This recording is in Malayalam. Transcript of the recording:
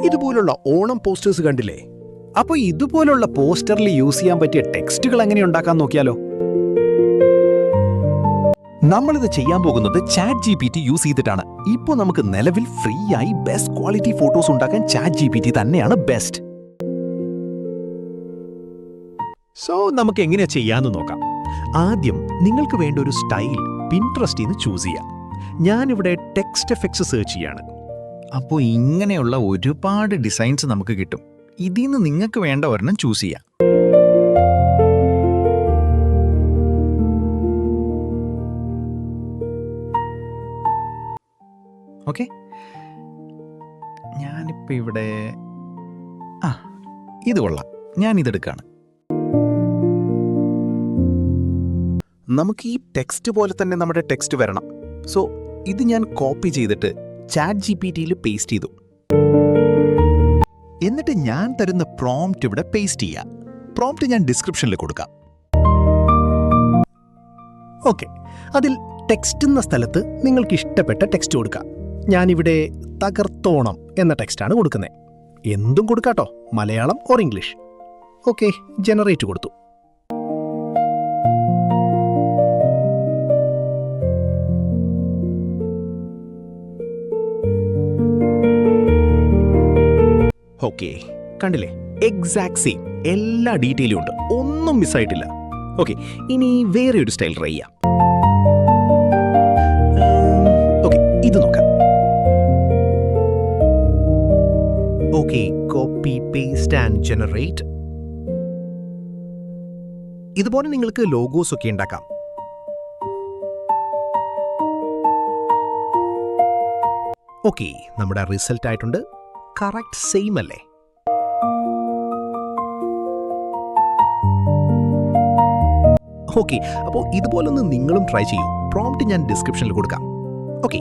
ഇതുപോലുള്ള ഓണം പോസ്റ്റേഴ്സ് കണ്ടില്ലേ? അപ്പോൾ ഇതുപോലുള്ള പോസ്റ്ററിൽ യൂസ് ചെയ്യാൻ പറ്റിയ ടെക്സ്റ്റുകൾ എങ്ങനെ ഉണ്ടാക്കാൻ നോക്കിയാലോ? നമ്മളിത് ചെയ്യാൻ പോകുന്നത് ChatGPT യൂസ് ചെയ്തിട്ടാണ്. ഇപ്പോൾ നമുക്ക് നിലവിൽ ഫ്രീ ആയി ബെസ്റ്റ് ക്വാളിറ്റി ഫോട്ടോസ് ഉണ്ടാക്കാൻ ChatGPT തന്നെയാണ് ബെസ്റ്റ്. സോ നമുക്ക് എങ്ങനെയാ ചെയ്യാന്ന് നോക്കാം. ആദ്യം നിങ്ങൾക്ക് വേണ്ട ഒരു സ്റ്റൈൽ പിൻട്രസ്റ്റിൽ നിന്ന് ചൂസ് ചെയ്യാം. ഞാനിവിടെ ടെക്സ്റ്റ് എഫക്ട്സ് സെർച്ച് ചെയ്യാണ്. അപ്പോൾ ഇങ്ങനെയുള്ള ഒരുപാട് ഡിസൈൻസ് നമുക്ക് കിട്ടും. ഇതിൽ നിന്ന് നിങ്ങൾക്ക് വേണ്ട ഒരെണ്ണം ചൂസ് ചെയ്യാം. ഓക്കെ, ഞാനിപ്പോൾ ഇവിടെ ഇത് കൊള്ളാം, ഞാനിതെടുക്കുകയാണ്. നമുക്ക് ഈ ടെക്സ്റ്റ് പോലെ തന്നെ നമ്മുടെ ടെക്സ്റ്റ് വരണം. സോ ഇത് ഞാൻ കോപ്പി ചെയ്തിട്ട് ChatGPTയിൽ പേസ്റ്റ് ചെയ്തു. എന്നിട്ട് ഞാൻ തരുന്ന പ്രോംപ്റ്റ് ഇവിടെ പേസ്റ്റ് ചെയ്യാം. പ്രോംപ്റ്റ് ഞാൻ ഡിസ്ക്രിപ്ഷനിൽ കൊടുക്കാം. ഓക്കെ, അതിൽ ടെക്സ്റ്റ് എന്ന സ്ഥലത്ത് നിങ്ങൾക്ക് ഇഷ്ടപ്പെട്ട ടെക്സ്റ്റ് കൊടുക്കാം. ഞാനിവിടെ തകർത്തോണം എന്ന ടെക്സ്റ്റാണ് കൊടുക്കുന്നത്. എന്തും കൊടുക്കാട്ടോ, Malayalam or English. Okay, generate കൊടുത്തു. ഓക്കെ, കണ്ടില്ലേ? എക്സാക്ട് സെയിം, എല്ലാ ഡീറ്റെയിലും ഉണ്ട്, ഒന്നും മിസ്സായിട്ടില്ല. ഓക്കെ, ഇനി വേറെ ഒരു സ്റ്റൈൽ ട്രൈ ചെയ്യാം. ഓക്കെ, ഇത് നോക്കാം. Okay, copy paste and generate. ഇതുപോലെ നിങ്ങൾക്ക് ലോഗോസ് ഒക്കെ ഉണ്ടാക്കാം. ഓക്കെ, നമ്മുടെ റിസൾട്ട് ആയിട്ടുണ്ട്. കറക്റ്റ് സെയിം അല്ലേ? ഓക്കെ, അപ്പോൾ ഇതുപോലൊന്ന് നിങ്ങളും ട്രൈ ചെയ്യൂ. പ്രോംപ്റ്റ് ഞാൻ ഡിസ്ക്രിപ്ഷനിൽ കൊടുക്കാം. ഓക്കെ.